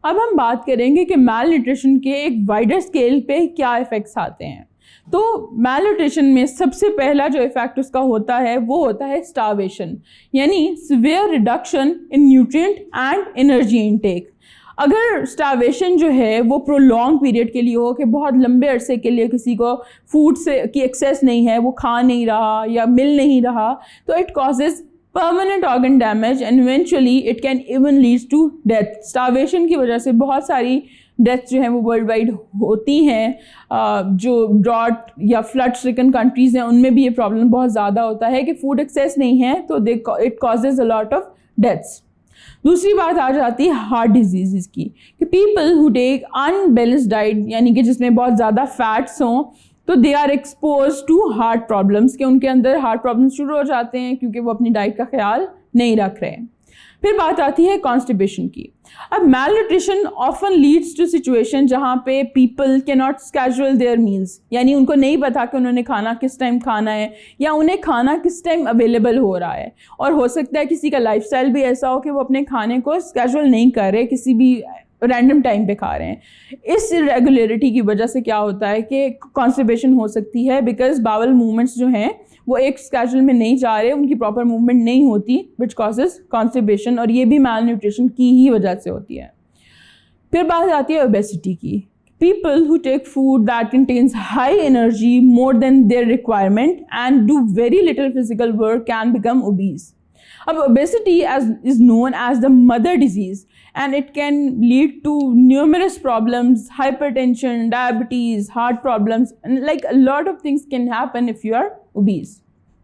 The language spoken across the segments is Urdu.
اب ہم بات کریں گے کہ میل نیوٹریشن کے ایک وائڈر اسکیل پہ کیا افیکٹس آتے ہیں. تو میل نیوٹریشن میں سب سے پہلا جو افیکٹ اس کا ہوتا ہے وہ ہوتا ہے اسٹارویشن, یعنی severe reduction in nutrient and energy intake. اگر اسٹارویشن جو ہے وہ پرولونگ پیریڈ کے لیے ہو, کہ بہت لمبے عرصے کے لیے کسی کو فوڈ سے کی ایکسیس نہیں ہے, وہ کھا نہیں رہا یا مل نہیں رہا, تو it causes permanent organ damage and eventually it can even lead to death. starvation کی وجہ سے بہت ساری ڈیتھ جو ہیں وہ ورلڈ وائڈ ہوتی ہیں. جو ڈراٹ یا فلڈ سٹرکن کنٹریز ہیں ان میں بھی یہ پرابلم بہت زیادہ ہوتا ہے کہ فوڈ ایکسیس نہیں ہے, تو it causes a lot of deaths. دوسری بات آ جاتی ہے ہارٹ ڈیزیزز کی, کہ پیپل ہو ٹیک انبیلنسڈ ڈائٹ, یعنی کہ جس میں بہت زیادہ فیٹس ہوں, تو they are exposed to heart problems, کہ ان کے اندر ہارٹ پرابلمس شروع ہو جاتے ہیں کیونکہ وہ اپنی ڈائٹ کا خیال نہیں رکھ رہے. پھر بات آتی ہے کانسٹیپیشن کی. اب malnutrition often leads to situation جہاں پہ پیپل کی ناٹ اسکیجول دیئر میلس, یعنی ان کو نہیں پتا کہ انہوں نے کھانا کس ٹائم کھانا ہے یا انہیں کھانا کس ٹائم اویلیبل ہو رہا ہے. اور ہو سکتا ہے کسی کا لائف اسٹائل بھی ایسا ہو کہ وہ اپنے کھانے کو اسکیجول نہیں کر رہے, کسی بھی رینڈم ٹائم پہ کھا رہے ہیں. اس ریگولیرٹی کی وجہ سے کیا ہوتا ہے کہ کانسٹیپیشن ہو سکتی ہے, بیکاز باول موومنٹس جو ہیں وہ ایک اسکیجول میں نہیں جا رہے, ان کی پراپر موومنٹ نہیں ہوتی, وچ کازز کانسٹیپیشن, اور یہ بھی میل نیوٹریشن کی ہی وجہ سے ہوتی ہے. پھر بات آتی ہے اوبیسٹی کی. People who take food that contains high energy more than their requirement and do very little physical work can become obese. اب obesity is known as the mother disease and it can lead to numerous problems, hypertension, diabetes, heart problems, and like a lot of things can happen if you are obese.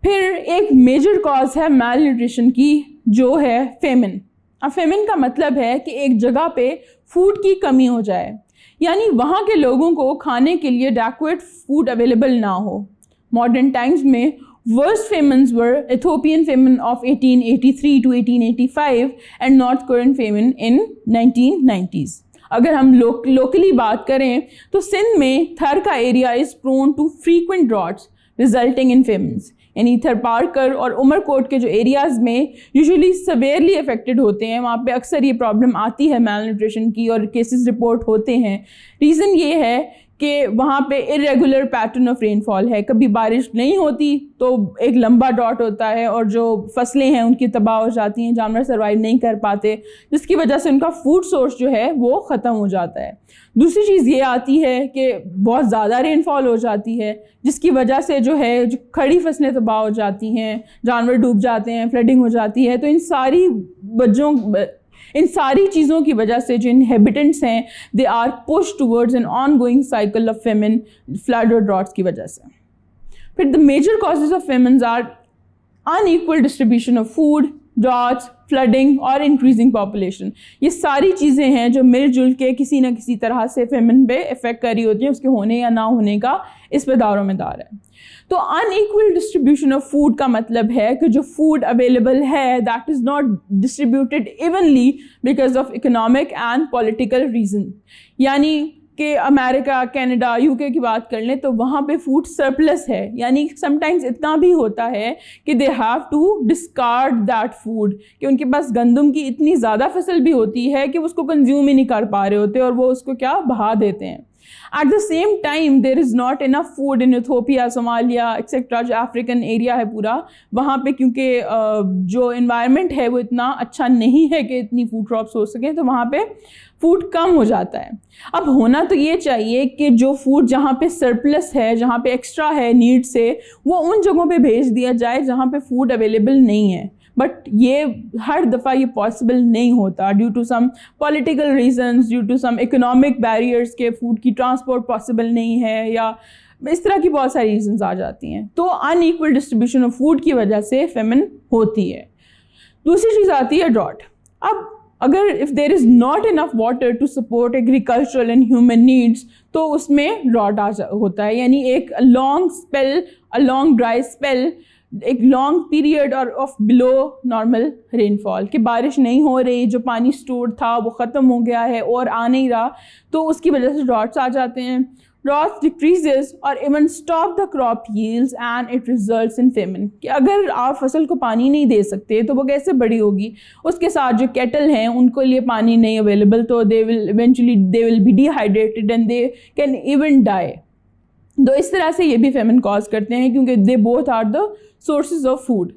پھر ایک میجر کاز ہے میل نیوٹریشن کی جو ہے فیمن. اب فیمن کا مطلب ہے کہ ایک جگہ پہ فوڈ کی کمی ہو جائے, یعنی وہاں کے لوگوں کو کھانے کے لیے ایڈیکویٹ فوڈ اویلیبل نہ ہو. ماڈرن ٹائمز میں worst famines were Ethiopian famine of 1883 to 1885 and North Korean famine in 1990s. اگر ہم لوکلی بات کریں تو سندھ میں تھر کا area is prone to frequent droughts resulting in famines. یعنی تھر پارکر اور عمر کوٹ کے جو ایریاز میں یوزلی سویئرلی افیکٹڈ ہوتے ہیں, وہاں پہ اکثر یہ پرابلم آتی ہے میل نیوٹریشن کی اور کیسز رپورٹ ہوتے ہیں. ریزن یہ ہے کہ وہاں پہ irregular pattern of rainfall ہے, کبھی بارش نہیں ہوتی تو ایک لمبا ڈاٹ ہوتا ہے اور جو فصلیں ہیں ان کی تباہ ہو جاتی ہیں, جانور سروائیو نہیں کر پاتے, جس کی وجہ سے ان کا فوڈ سورس جو ہے وہ ختم ہو جاتا ہے. دوسری چیز یہ آتی ہے کہ بہت زیادہ رین فال ہو جاتی ہے, جس کی وجہ سے جو ہے جو کھڑی فصلیں تباہ ہو جاتی ہیں, جانور ڈوب جاتے ہیں, فلڈنگ ہو جاتی ہے. تو ان ساری چیزوں کی وجہ سے جو انہیبیٹنٹس ہیں they are push towards an ongoing cycle of famine, flood اور ڈراٹس کی وجہ سے. پھر the major causes of famines are unequal distribution of food, droughts, flooding اور انکریزنگ پاپولیشن. یہ ساری چیزیں ہیں جو مل جل کے کسی نہ کسی طرح سے فیمن پہ افیکٹ کر رہی ہوتی ہیں, اس کے ہونے یا نہ ہونے کا اس پہ دار و مدار ہے. تو ان ایکول ڈسٹریبیوشن آف فوڈ کا مطلب ہے کہ جو فوڈ اویلیبل ہے that is not distributed evenly because of economic and political reason. یعنی کہ امریکہ, کینیڈا, یو کے کی بات کر لیں تو وہاں پہ فوڈ سرپلس ہے, یعنی سم ٹائمز اتنا بھی ہوتا ہے کہ they have to discard that food, کہ ان کے پاس گندم کی اتنی زیادہ فصل بھی ہوتی ہے کہ وہ اس کو کنزیوم ہی نہیں کر پا رہے ہوتے اور وہ اس کو کیا بہا دیتے ہیں. At the same time there is not enough food in Ethiopia, Somalia etc. جو افریقن ایریا ہے پورا, وہاں پہ کیونکہ جو انوائرمنٹ ہے وہ اتنا اچھا نہیں ہے کہ اتنی فوڈ کراپس ہو سکیں, تو وہاں پہ فوڈ کم ہو جاتا ہے. اب ہونا تو یہ چاہیے کہ جو فوڈ جہاں پہ سرپلس ہے, جہاں پہ ایکسٹرا ہے نیڈ سے, وہ ان جگہوں پہ بھیج دیا جائے جہاں پہ فوڈ اویلیبل نہیں ہے. بٹ یہ ہر دفعہ یہ پاسبل نہیں ہوتا due to some political reasons, due to some economic barriers کے فوڈ کی ٹرانسپورٹ پاسبل نہیں ہے, یا اس طرح کی بہت ساری ریزنز آ جاتی ہیں. تو ان ایکول ڈسٹریبیوشن آف فوڈ کی وجہ سے فیمن ہوتی ہے. دوسری چیز آتی ہے ڈراٹ. اب اگر if there is not enough water to support agricultural and human needs تو اس میں ڈراٹ ہوتا ہے, یعنی ایک long spell, long dry spell, ایک لانگ پیریڈ اور آف بلو نارمل رین فال, کہ بارش نہیں ہو رہی, جو پانی اسٹور تھا وہ ختم ہو گیا ہے اور آ نہیں رہا, تو اس کی وجہ سے ڈراٹس آ جاتے ہیں. growth decreases or even stop the crop yields and it results in famine. کہ اگر آپ فصل کو پانی نہیں دے سکتے تو وہ کیسے بڑی ہوگی. اس کے ساتھ جو کیٹل ہیں ان کو لیے پانی نہیں اویلیبل, تو they will be dehydrated and they can even die. تو اس طرح سے یہ بھی فیمن کاز کرتے ہیں کیونکہ they both are the sources of food.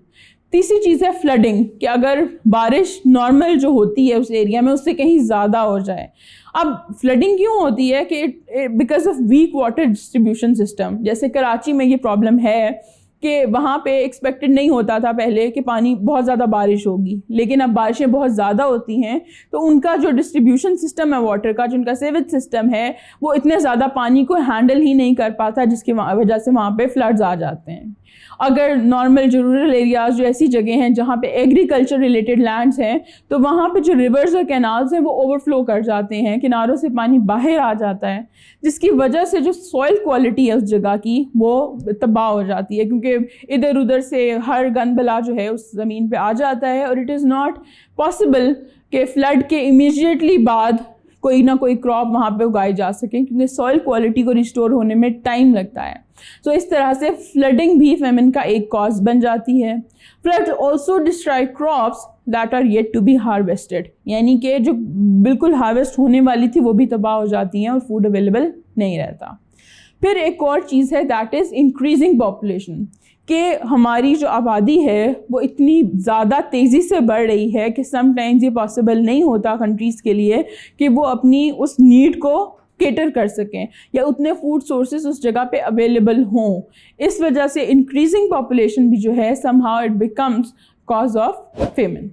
تیسری چیز ہے فلڈنگ, کہ اگر بارش نارمل جو ہوتی ہے اس ایریا میں اس سے کہیں زیادہ ہو جائے. اب فلڈنگ کیوں ہوتی ہے کہ because of weak water distribution system. جیسے کراچی میں یہ پرابلم ہے کہ وہاں پہ ایکسپیکٹڈ نہیں ہوتا تھا پہلے کہ پانی بہت زیادہ بارش ہوگی, لیکن اب بارشیں بہت زیادہ ہوتی ہیں تو ان کا جو ڈسٹریبیوشن سسٹم ہے واٹر کا, جو ان کا سیویج سسٹم ہے, وہ اتنے زیادہ پانی کو ہینڈل ہی نہیں کر پاتا, جس کی وجہ سے وہاں پہ فلڈز آ جاتے ہیں. اگر نارمل جو رورل ایریاز جو ایسی جگہ ہیں جہاں پہ ایگریکلچر ریلیٹڈ لینڈس ہیں, تو وہاں پہ جو ریورز اور کینالز ہیں وہ اوور فلو کر جاتے ہیں, کناروں سے پانی باہر آ جاتا ہے, جس کی وجہ سے جو سوئل کوالٹی ہے اس جگہ کی وہ تباہ ہو جاتی ہے, کیونکہ ادھر ادھر سے ہر گند بلا جو ہے اس زمین پہ آ جاتا ہے, اور اٹ از ناٹ پاسبل کہ فلڈ کے امیجیٹلی بعد کوئی نہ کوئی کراپ وہاں پہ اگائی جا سکے, کیونکہ سوئل کوالٹی کو ریسٹور ہونے میں ٹائم لگتا ہے. سو اس طرح سے فلڈنگ بھی فیمن کا ایک کاز بن جاتی ہے. Flood also destroy crops that are yet to be harvested, یعنی کہ جو بالکل ہارویسٹ ہونے والی تھی وہ بھی تباہ ہو جاتی ہیں اور فوڈ اویلیبل نہیں رہتا. پھر ایک اور چیز ہے دیٹ از انکریزنگ پاپولیشن, کہ ہماری جو آبادی ہے وہ اتنی زیادہ تیزی سے بڑھ رہی ہے کہ سم ٹائمز یہ پاسبل نہیں ہوتا کنٹریز کے لیے کہ وہ اپنی اس نیڈ کو کیٹر کر سکیں یا اتنے فوڈ سورسز اس جگہ پہ اویلیبل ہوں. اس وجہ سے انکریزنگ پاپولیشن بھی جو ہے some how it becomes cause of فیمن.